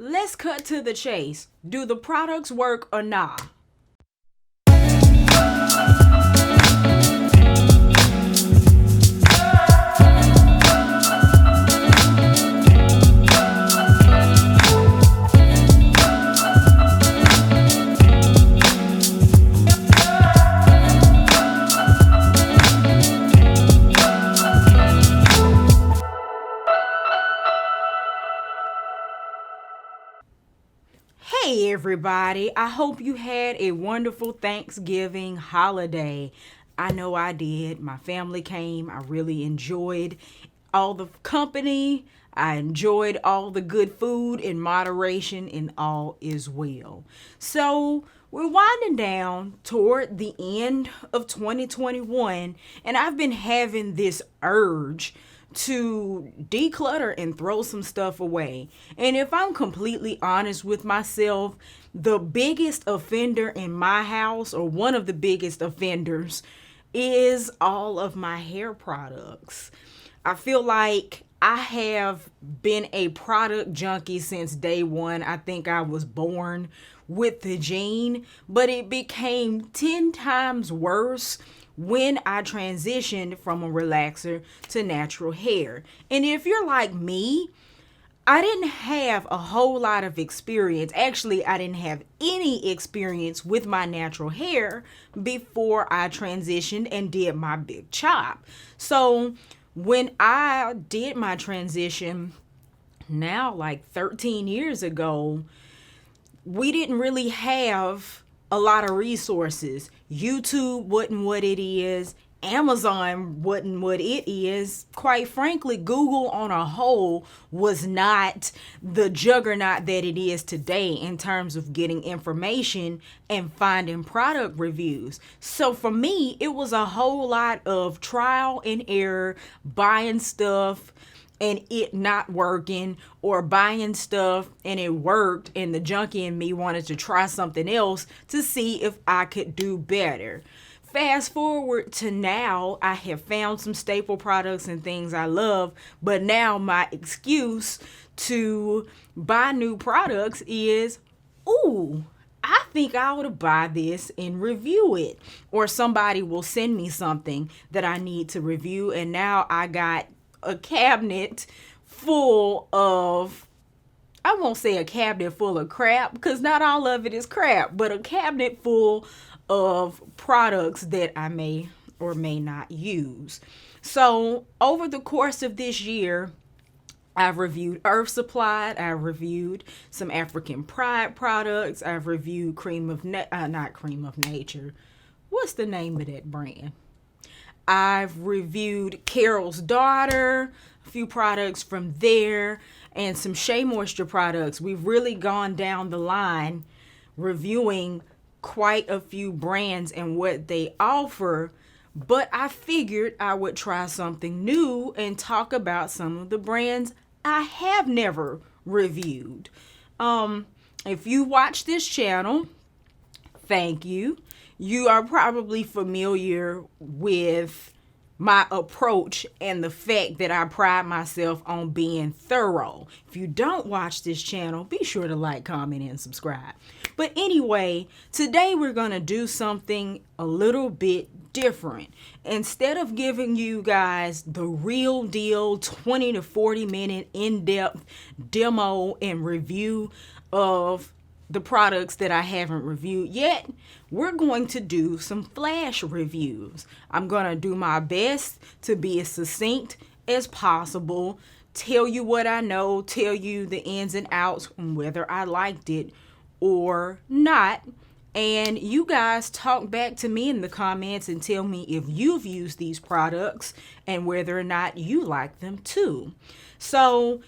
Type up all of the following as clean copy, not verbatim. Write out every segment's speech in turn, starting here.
let's cut to the chase. Do the products work or not? Hey everybody, I hope you had a wonderful Thanksgiving holiday. I know I did. My family came. I really enjoyed all the company. I enjoyed all the good food in moderation, and all is well. So we're winding down toward the end of 2021, and I've been having this urge to declutter and throw some stuff away. And if I'm completely honest with myself, the biggest offender in my house, or one of the biggest offenders, is all of my hair products. I feel like I have been a product junkie since day one. I think I was born with the gene, but it became 10 times worse when I transitioned from a relaxer to natural hair. And if you're like me, I didn't have a whole lot of experience. Actually, I didn't have any experience with my natural hair before I transitioned and did my big chop. So when I did my transition, now like 13 years ago, we didn't really have a lot of resources. YouTube wasn't what it is. Amazon wasn't what it is. Quite frankly, Google on a whole was not the juggernaut that it is today in terms of getting information and finding product reviews. So for me, it was a whole lot of trial and error, buying stuff and it not working, or buying stuff and it worked and the junkie in me wanted to try something else to see if I could do better. Fast forward to now, I have found some staple products and things I love, but now my excuse to buy new products is, ooh, I think I ought to buy this and review it. Or somebody will send me something that I need to review, and now I got a cabinet full of, I won't say a cabinet full of crap, because not all of it is crap, but a cabinet full of products that I may or may not use. So over the course of this year, I've reviewed Earth Supplied, I've reviewed some African Pride products, I've reviewed not Cream of Nature. What's the name of that brand? I've reviewed Carol's Daughter, a few products from there, and some Shea Moisture products. We've really gone down the line reviewing quite a few brands and what they offer, but I figured I would try something new and talk about some of the brands I have never reviewed. If you watch this channel, thank you. You are probably familiar with my approach and the fact that I pride myself on being thorough. If you don't watch this channel, be sure to like, comment, and subscribe. But anyway, today we're going to do something a little bit different. Instead of giving you guys the real deal 20 to 40 minute in-depth demo and review of the products that I haven't reviewed yet, we're going to do some flash reviews. I'm going to do my best to be as succinct as possible, tell you what I know, tell you the ins and outs, and whether I liked it or not. And you guys talk back to me in the comments and tell me if you've used these products and whether or not you like them too. So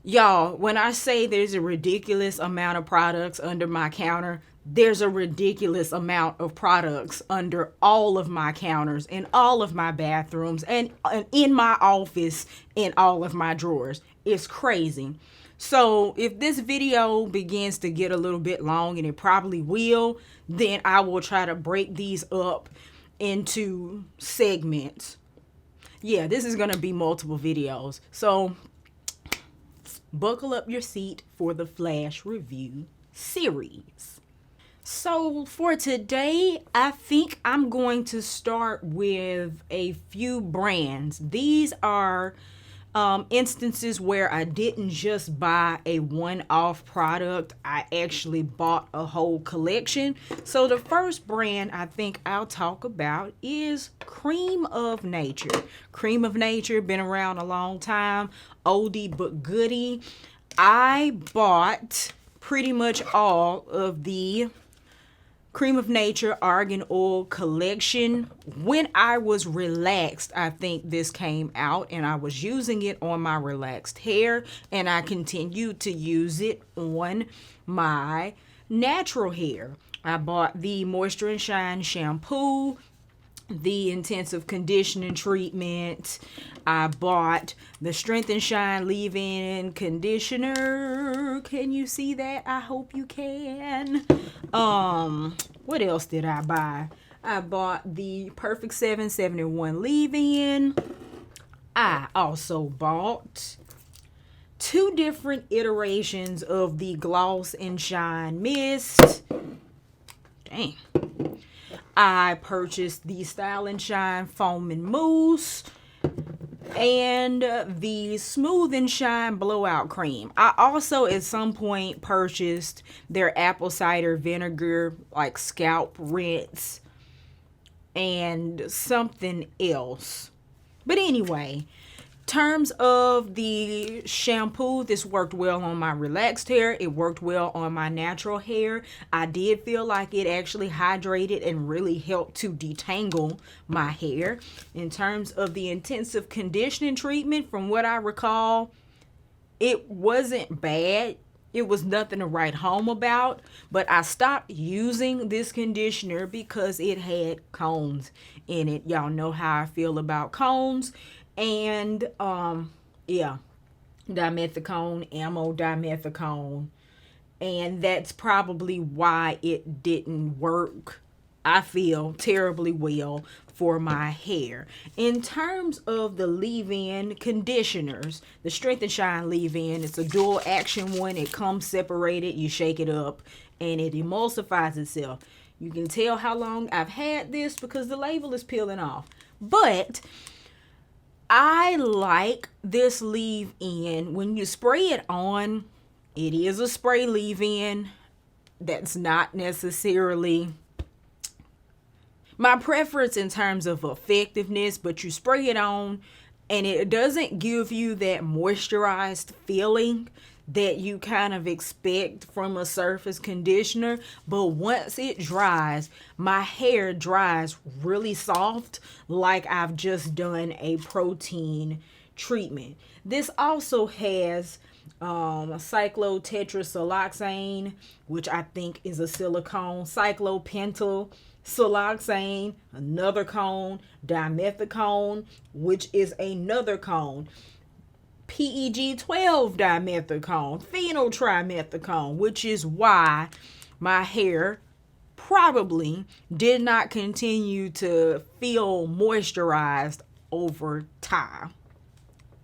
y'all, when I say there's a ridiculous amount of products under my counter, there's a ridiculous amount of products under all of my counters, in all of my bathrooms, and in my office, in all of my drawers. It's crazy. So if this video begins to get a little bit long, and it probably will, then I will try to break these up into segments. Yeah, this is going to be multiple videos. So buckle up your seat for the flash review series. So for today, I think I'm going to start with a few brands. These are instances where I didn't just buy a one-off product. I actually bought a whole collection. So the first brand I think I'll talk about is Creme of Nature. Creme of Nature, been around a long time, oldie but goodie. I bought pretty much all of the Creme of Nature Argan Oil collection. When I was relaxed, I think this came out, and I was using it on my relaxed hair, and I continued to use it on my natural hair. I bought the Moisture and Shine shampoo, the intensive conditioning treatment. I bought the Strength and Shine leave-in conditioner. Can you see that? I hope you can. What else did I buy? I bought the Perfect 771 leave-in. I also bought 2 different iterations of the Gloss and Shine Mist. Dang. I purchased the Style and Shine Foam and Mousse and the Smooth and Shine Blowout Cream. I also at some point purchased their apple cider vinegar, like scalp rinse, and something else. But anyway, terms of the shampoo, this worked well on my relaxed hair. It worked well on my natural hair. I did feel like it actually hydrated and really helped to detangle my hair. In terms of the intensive conditioning treatment, from what I recall, it wasn't bad. It was nothing to write home about, but I stopped using this conditioner because it had cones in it. Y'all know how I feel about cones. And yeah, dimethicone, dimethicone, and that's probably why it didn't work, I feel, terribly well for my hair. In terms of the leave-in conditioners, the Strength and Shine leave-in, it's a dual action one. It comes separated, you shake it up and it emulsifies itself. You can tell how long I've had this because the label is peeling off, but I like this leave-in. When you spray it on, it is a spray leave-in. That's not necessarily my preference in terms of effectiveness, but you spray it on and it doesn't give you that moisturized feeling that you kind of expect from a surface conditioner. But once it dries, my hair dries really soft, like I've just done a protein treatment. This also has cyclotetrasiloxane, which I think is a silicone, cyclopentyl siloxane, another cone, dimethicone, which is another cone, PEG-12 dimethicone, phenyltrimethicone, which is why my hair probably did not continue to feel moisturized over time.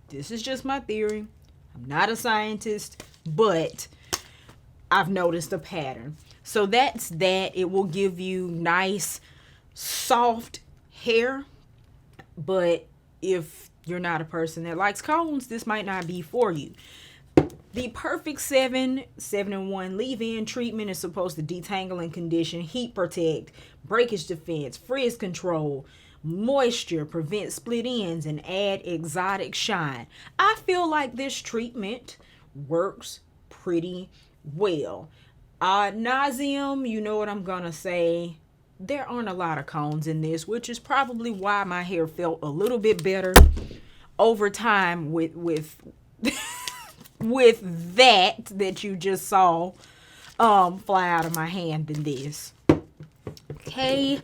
This is just my theory. I'm not a scientist, but I've noticed a pattern. So that's that. It will give you nice, soft hair, but if you're not a person that likes cones, this might not be for you. The Perfect 771 leave-in treatment is supposed to detangle and condition, heat protect, breakage defense, frizz control, moisture, prevent split ends, and add exotic shine. I feel like this treatment works pretty well. Ad nauseum, you know what I'm gonna say. There aren't a lot of cones in this, which is probably why my hair felt a little bit better over time with with that you just saw fly out of my hand than this. Okay.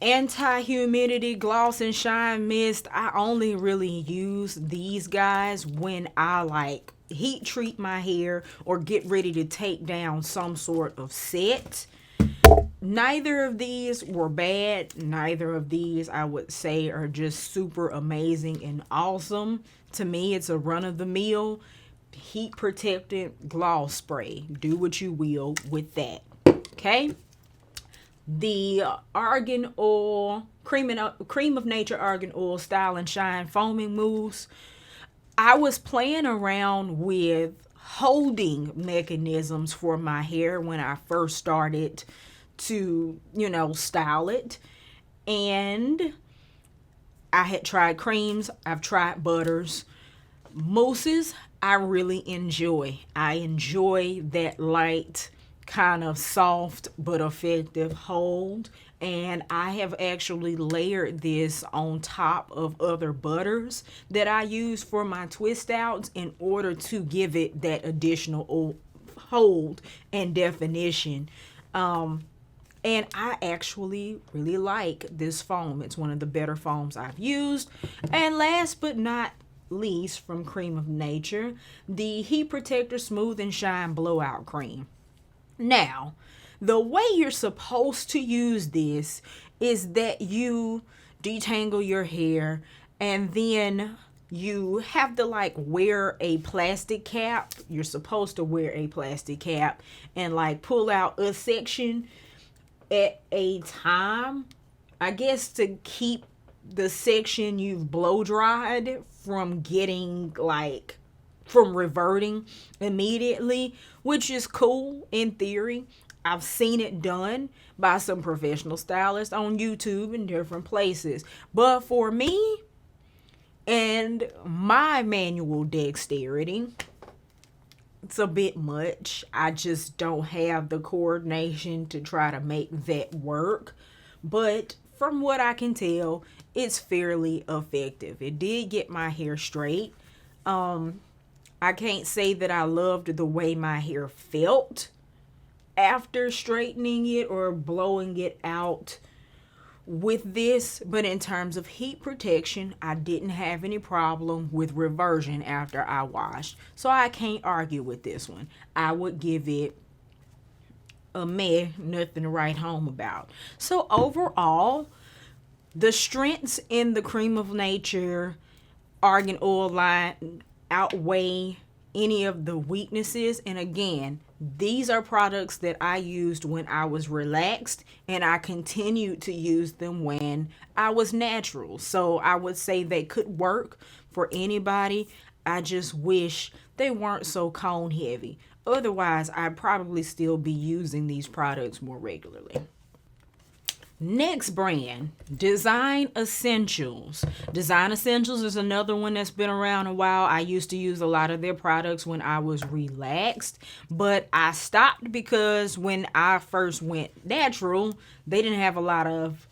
Anti-humidity gloss and shine mist. I only really use these guys when I like heat treat my hair or get ready to take down some sort of set. Neither of these were bad. Neither of these, I would say, are just super amazing and awesome. To me, it's a run-of-the-mill heat protectant gloss spray. Do what you will with that. Okay? The Argan Oil, Cream of Nature Argan Oil Style and Shine Foaming Mousse. I was playing around with holding mechanisms for my hair when I first started to, style it. And I had tried creams, I've tried butters. Mousses, I really enjoy. I enjoy that light, kind of soft but effective hold. And I have actually layered this on top of other butters that I use for my twist outs in order to give it that additional hold and definition. And I actually really like this foam. It's one of the better foams I've used. And last but not least, from Creme of Nature, the Heat Protector Smooth and Shine Blowout Cream. Now, the way you're supposed to use this is that you detangle your hair and then you have to wear a plastic cap. You're supposed to wear a plastic cap and pull out a section at a time, I guess, to keep the section you've blow dried from getting from reverting immediately, which is cool in theory. I've seen it done by some professional stylists on YouTube and different places. But for me and my manual dexterity, it's a bit much. I just don't have the coordination to try to make that work. But from what I can tell, it's fairly effective. It did get my hair straight. I can't say that I loved the way my hair felt after straightening it or blowing it out with this, but in terms of heat protection, I didn't have any problem with reversion after I washed. So I can't argue with this one. I would give it a meh, nothing to write home about. So overall, the strengths in the Creme of Nature Argan Oil line outweigh any of the weaknesses. And again, these are products that I used when I was relaxed, and I continued to use them when I was natural. So I would say they could work for anybody. I just wish they weren't so cone heavy. Otherwise, I'd probably still be using these products more regularly. Next brand, Design Essentials. Design Essentials is another one that's been around a while. I used to use a lot of their products when I was relaxed, but I stopped because when I first went natural, they didn't have a lot of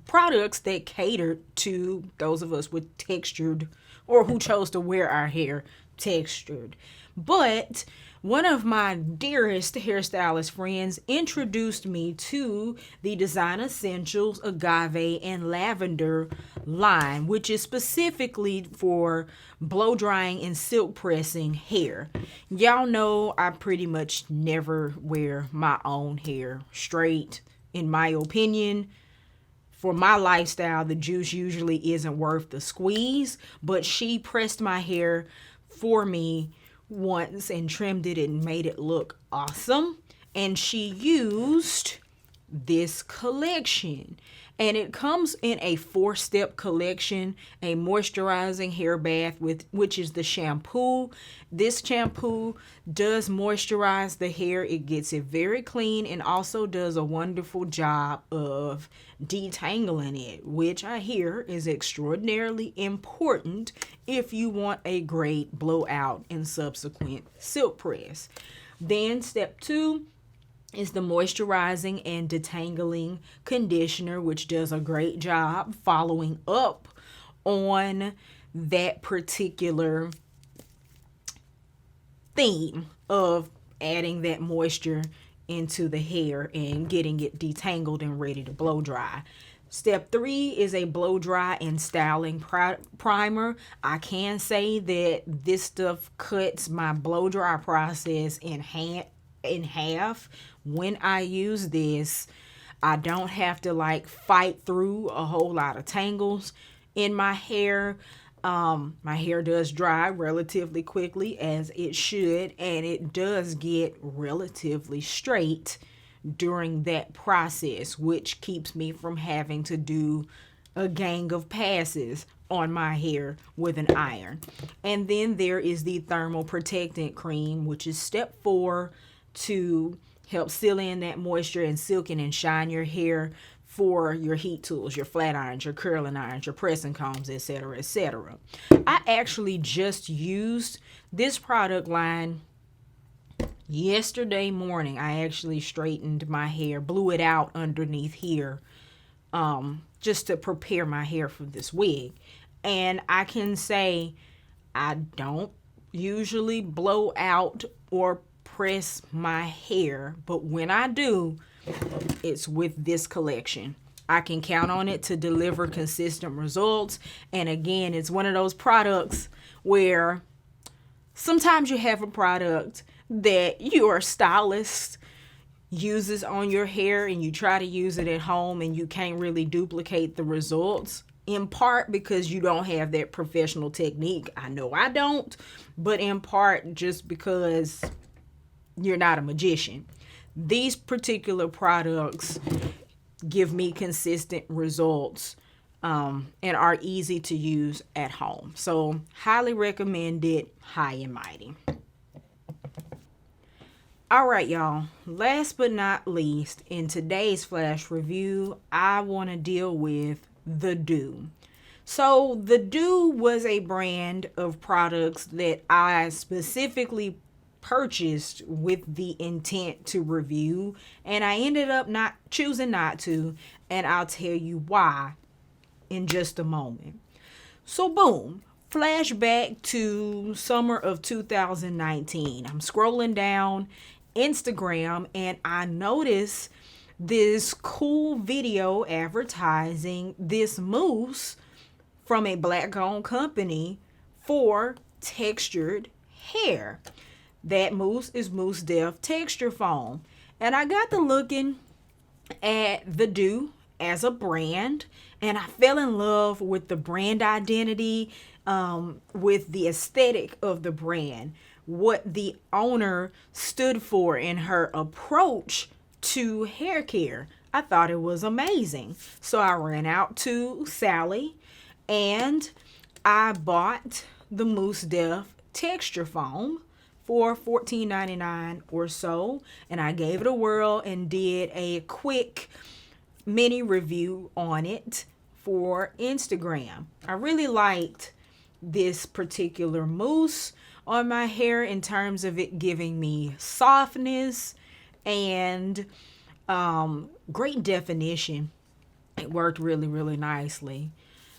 products that catered to those of us with textured or who chose to wear our hair textured. But one of my dearest hairstylist friends introduced me to the Design Essentials Agave and Lavender line, which is specifically for blow drying and silk pressing hair. Y'all know I pretty much never wear my own hair straight. In my opinion, for my lifestyle, the juice usually isn't worth the squeeze, but she pressed my hair for me once and trimmed it and made it look awesome. And she used this collection, and it comes in a 4-step collection: a moisturizing hair bath, which is the shampoo. This shampoo does moisturize the hair. It gets it very clean and also does a wonderful job of detangling it, which I hear is extraordinarily important if you want a great blowout and subsequent silk press. Then step 2 is the moisturizing and detangling conditioner, which does a great job following up on that particular theme of adding that moisture into the hair and getting it detangled and ready to blow dry. Step 3 is a blow dry and styling primer. I can say that this stuff cuts my blow dry process in half. When I use this, I don't have to like fight through a whole lot of tangles in my hair. My hair does dry relatively quickly, as it should, and it does get relatively straight during that process, which keeps me from having to do a gang of passes on my hair with an iron. And then there is the thermal protectant cream, which is step 4 to help seal in that moisture and silken and shine your hair for your heat tools, your flat irons, your curling irons, your pressing combs, etc., etc. I actually just used this product line yesterday morning. I actually straightened my hair, blew it out underneath here, just to prepare my hair for this wig. And I can say I don't usually blow out or press my hair, but when I do, it's with this collection. I can count on it to deliver consistent results. And again, it's one of those products where sometimes you have a product that your stylist uses on your hair and you try to use it at home and you can't really duplicate the results, in part because you don't have that professional technique. I know I don't, but in part just because you're not a magician. These particular products give me consistent results and are easy to use at home. So highly recommend it, high and mighty. All right, y'all. Last but not least, in today's flash review, I want to deal with the Doux. So the Doux was a brand of products that I specifically purchased with the intent to review, and I ended up not choosing not to, and I'll tell you why in just a moment. So boom, flashback to summer of 2019. I'm scrolling down Instagram and I notice this cool video advertising this mousse from a black owned company for textured hair. That mousse is Mousse Def Texture Foam. And I got to looking at the Doux as a brand, and I fell in love with the brand identity, with the aesthetic of the brand, what the owner stood for in her approach to hair care. I thought it was amazing. So I ran out to Sally and I bought the Mousse Def Texture Foam for $14.99 or so, and I gave it a whirl and did a quick mini review on it for Instagram. I really liked this particular mousse on my hair in terms of it giving me softness and great definition. It worked really, really nicely.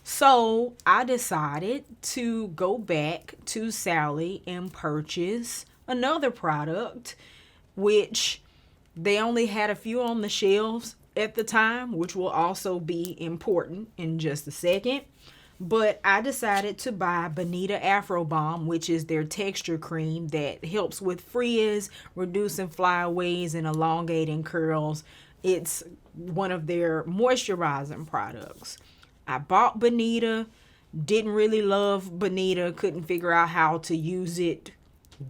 So I decided to go back to Sally and purchase another product, which they only had a few on the shelves at the time, which will also be important in just a second. But I decided to buy Bonita Afro Balm, which is their texture cream that helps with frizz, reducing flyaways, and elongating curls. It's one of their moisturizing products. I bought Bonita, didn't really love Bonita, couldn't figure out how to use it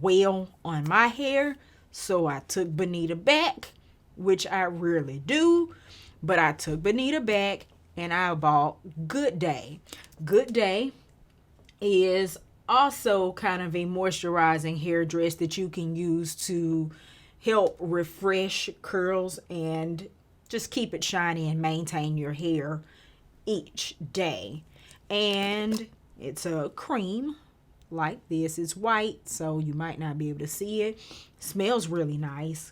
well on my hair. So I took Bonita back, which I rarely do, but I took Bonita back and I bought Good Day. Good Day is also kind of a moisturizing hair dress that you can use to help refresh curls and just keep it shiny and maintain your hair each day. And it's a cream like this. It's white, so you might not be able to see it. Smells really nice.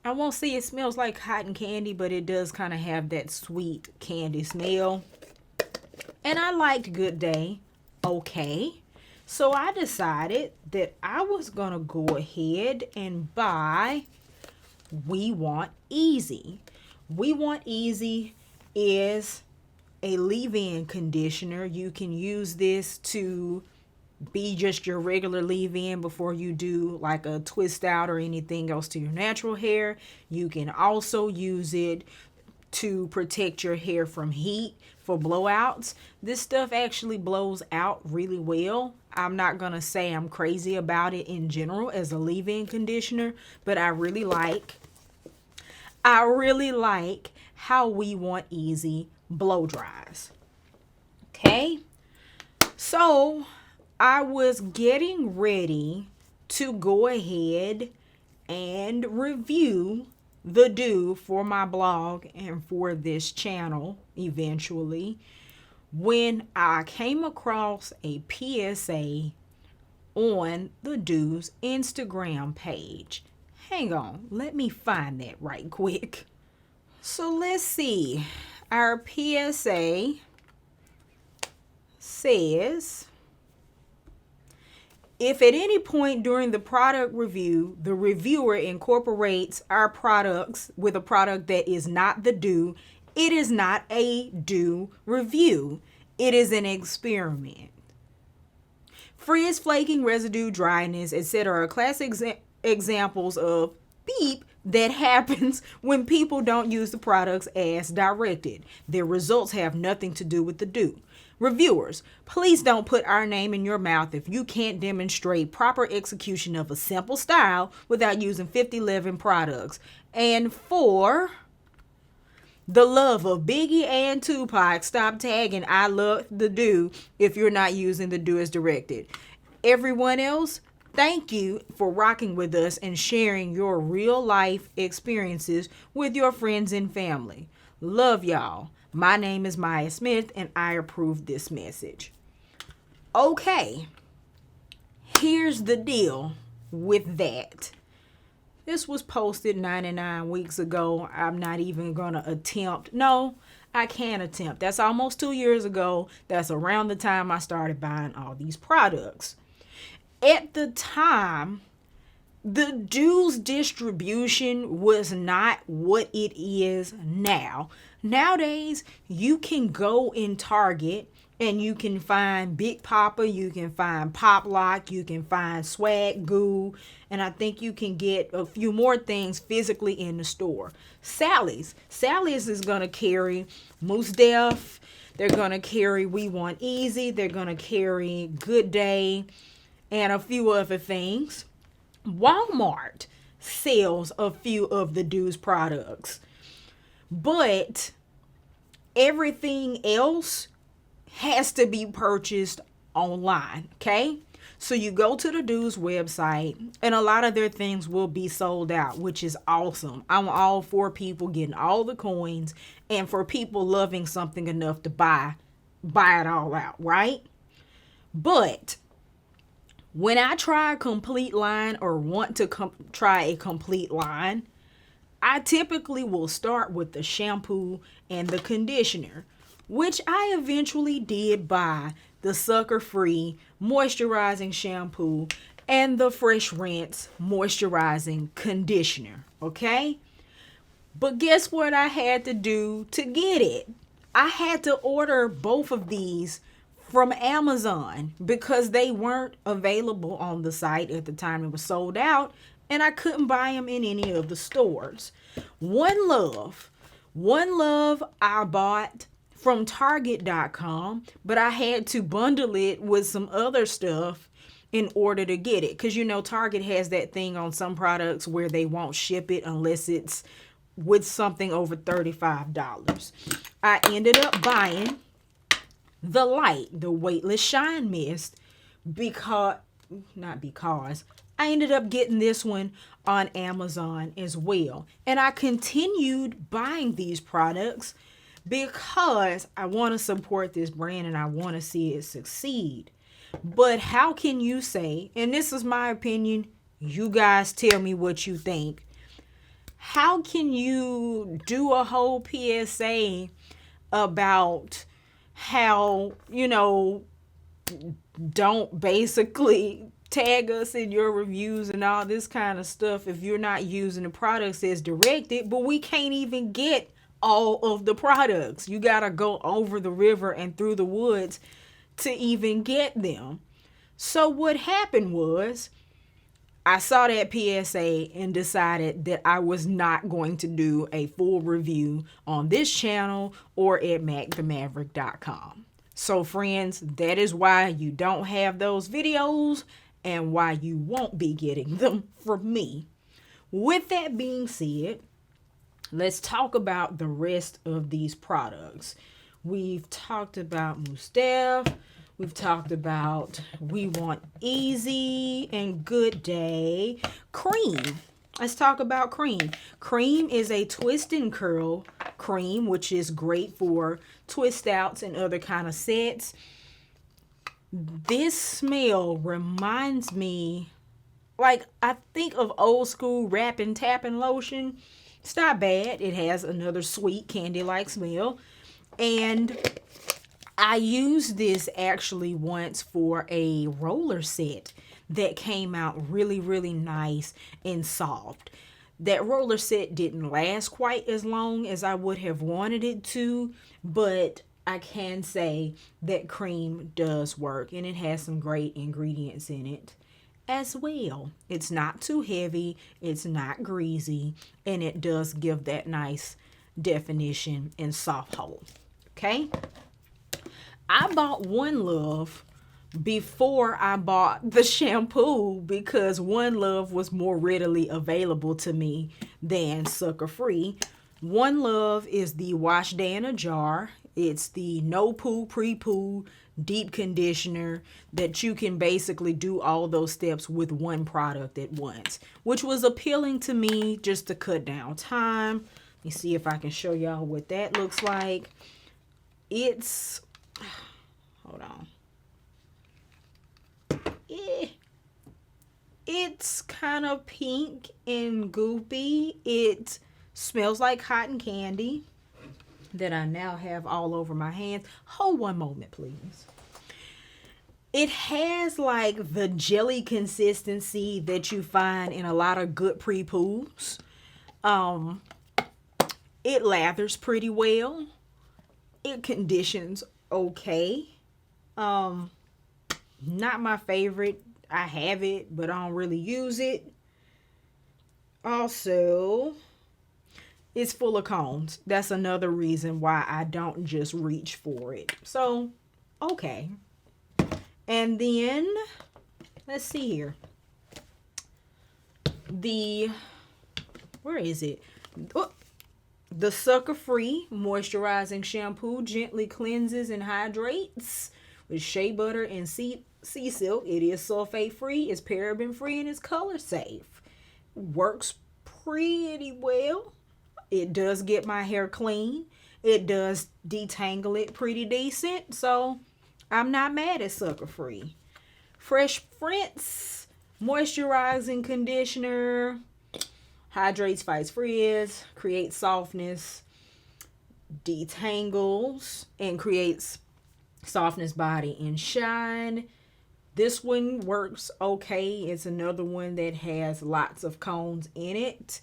I won't say it smells like cotton candy, but it does kind of have that sweet candy smell. And I liked Good Day. Okay. So I decided that I was going to go ahead and buy We Want Easy. We Want Easy is a leave-in conditioner. You can use this to be just your regular leave-in before you do like a twist out or anything else to your natural hair. You can also use it to protect your hair from heat for blowouts. This stuff actually blows out really well. I'm not gonna say I'm crazy about it in general as a leave-in conditioner, but I really like how We Want Easy blow dries. Okay, so I was getting ready to go ahead and review the Doux for my blog and for this channel eventually, when I came across a PSA on the Doux Instagram page. Hang on, let me find that right quick. So let's see. Our PSA says, if at any point during the product review, the reviewer incorporates our products with a product that is not the Doux, it is not a Doux review. It is an experiment. Frizz, flaking, residue, dryness, etc. are classic examples of beep that happens when people don't use the products as directed. Their results have nothing to do with the Doux. Reviewers, please don't put our name in your mouth if you can't demonstrate proper execution of a simple style without using 5011 products. And for the love of Biggie and Tupac, stop tagging I love the Doux if you're not using the Doux as directed. Everyone else, thank you for rocking with us and sharing your real life experiences with your friends and family. Love y'all. My name is Maya Smith, and I approve this message. Okay, here's the deal with that. This was posted 99 weeks ago. I'm not even going to attempt. No, I can't attempt. That's almost 2 years ago. That's around the time I started buying all these products. At the time, the Doux distribution was not what it is now. Nowadays, you can go in Target and you can find Big Papa, you can find Pop Lock, you can find Swag Goo, and I think you can get a few more things physically in the store. Sally's is going to carry Mousse Def, they're going to carry We Want Easy, they're going to carry Good Day, and a few other things. Walmart sells a few of the Doux products, but everything else has to be purchased online. Okay, so you go to the Doux website and a lot of their things will be sold out, which is awesome. I'm all for people getting all the coins and for people loving something enough to buy it all out, right? But when I try a complete line or want to try a complete line, I typically will start with the shampoo and the conditioner, which I eventually did buy the sucker-free moisturizing shampoo and the Fresh Rinse moisturizing conditioner, okay? But guess what I had to do to get it? I had to order both of these from Amazon because they weren't available on the site at the time it was sold out, and I couldn't buy them in any of the stores. One Love I bought from Target.com, but I had to bundle it with some other stuff in order to get it, because you know Target has that thing on some products where they won't ship it unless it's with something over $35. I ended up buying the Weightless Shine Mist because I ended up getting this one on Amazon as well. And I continued buying these products because I want to support this brand and I want to see it succeed. But how can you say, and this is my opinion, you guys tell me what you think. How can you do a whole PSA about how, don't basically tag us in your reviews and all this kind of stuff if you're not using the products as directed, but we can't even get all of the products. You gotta go over the river and through the woods to even get them. So what happened was I saw that PSA and decided that I was not going to do a full review on this channel or at macthemaverick.com. So friends, that is why you don't have those videos and why you won't be getting them from me. With that being said, let's talk about the rest of these products. We've talked about Mousse. We've talked about We Want Easy and Good Day. Creme. Let's talk about Creme. Creme is a twist and curl cream, which is great for twist outs and other kind of sets. This smell reminds me, like, I think of old school wrap and tapping lotion. It's not bad. It has another sweet candy-like smell. And I used this actually once for a roller set that came out really, really nice and soft. That roller set didn't last quite as long as I would have wanted it to, but I can say that Creme does work, and it has some great ingredients in it as well. It's not too heavy, it's not greasy, and it does give that nice definition and soft hold. Okay? I bought One Love before I bought the shampoo because One Love was more readily available to me than Sucker Free. One Love is the wash day in a jar. It's the no poo, pre-poo, deep conditioner that you can basically do all those steps with one product at once, which was appealing to me just to cut down time. Let me see if I can show y'all what that looks like. It's, hold on. It's kind of pink and goopy. It smells like cotton candy that I now have all over my hands. Hold one moment, please. It has like the jelly consistency that you find in a lot of good pre-poos. It lathers pretty well. It conditions okay. Not my favorite. I have it, but I don't really use it. Also, it's full of cones. That's another reason why I don't just reach for it. So, okay. And then, let's see here. Where is it? Oh, the Sucker Free Moisturizing Shampoo gently cleanses and hydrates with shea butter and sea silk. It is sulfate free, it's paraben free, and it's color safe. Works pretty well. It does get my hair clean. It does detangle it pretty decent. So I'm not mad at Sucker Free. Fresh Prince Moisturizing Conditioner. Hydrates, fights frizz, creates softness, detangles, and creates softness, body, and shine. This one works okay. It's another one that has lots of cones in it.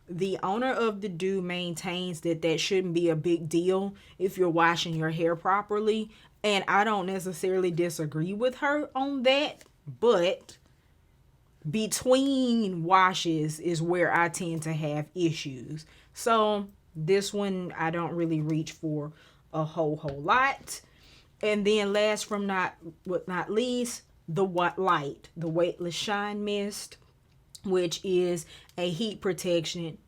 The owner of the Doux maintains that shouldn't be a big deal if you're washing your hair properly. And I don't necessarily disagree with her on that. But between washes is where I tend to have issues. So this one I don't really reach for a whole lot. And then last but not least, the Light, the Weightless Shine Mist, which is a heat protection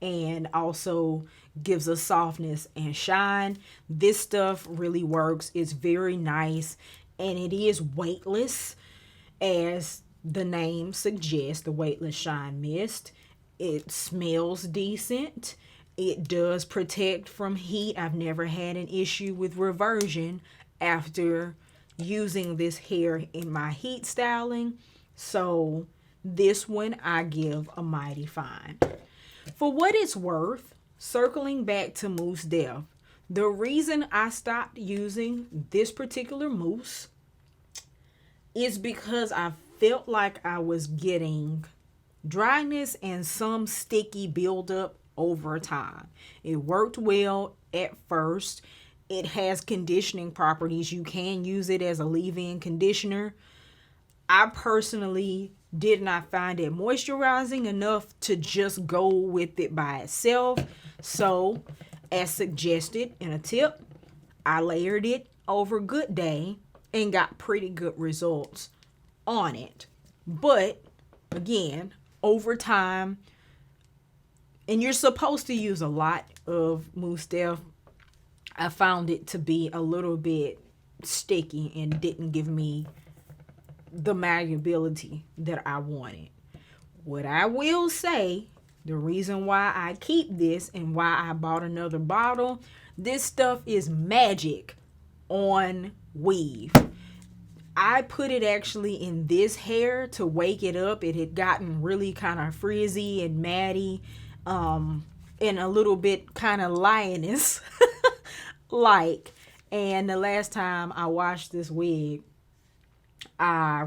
and also gives us softness and shine. This stuff really works. It's very nice, and it is weightless, as the name suggests, the Weightless Shine Mist. It smells decent. It does protect from heat. I've never had an issue with reversion after using this hair in my heat styling. So this one I give a mighty fine. For what it's worth, circling back to Mousse Def, the reason I stopped using this particular mousse is because I felt like I was getting dryness and some sticky buildup over time. It worked well at first. It has conditioning properties. You can use it as a leave-in conditioner. I personally did not find it moisturizing enough to just go with it by itself. So, as suggested in a tip, I layered it over Good Day and got pretty good results on it. But again, over time, and you're supposed to use a lot of Mousse d'Oeuvre, I found it to be a little bit sticky and didn't give me the malleability that I wanted. What I will say, the reason why I keep this and why I bought another bottle, this stuff is magic on weave. I put it actually in this hair to wake it up. It had gotten really kind of frizzy and matty, and a little bit kind of lioness like. And the last time I washed this wig, I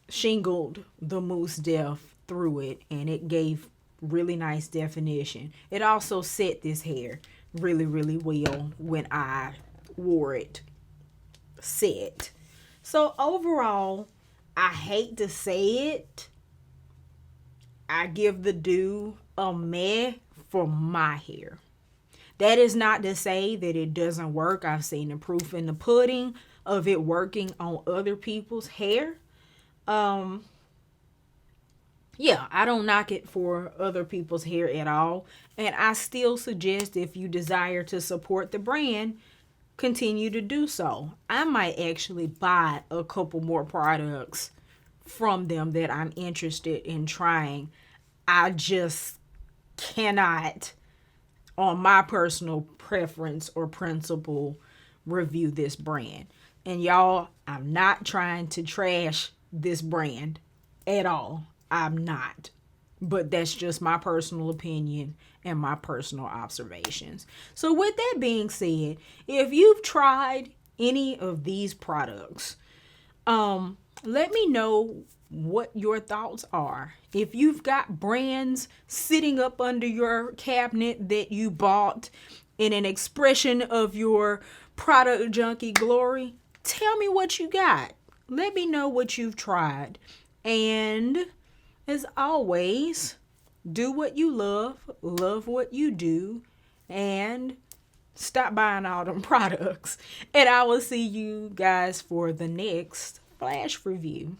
shingled the Mousse d'Oeuvre through it, and it gave really nice definition. It also set this hair really, really well when I wore it set. So overall, I hate to say it, I give the Doux a meh for my hair. That is not to say that it doesn't work. I've seen the proof in the pudding of it working on other people's hair. Yeah, I don't knock it for other people's hair at all. And I still suggest, if you desire to support the brand, continue to do so. I might actually buy a couple more products from them that I'm interested in trying. I just cannot, on my personal preference or principle, review this brand. And y'all, I'm not trying to trash this brand at all. I'm not. But that's just my personal opinion and my personal observations. So with that being said, if you've tried any of these products, let me know what your thoughts are. If you've got brands sitting up under your cabinet that you bought in an expression of your product junkie glory, tell me what you got. Let me know what you've tried. And as always, do what you love what you do, and stop buying all them products. And I will see you guys for the next flash review.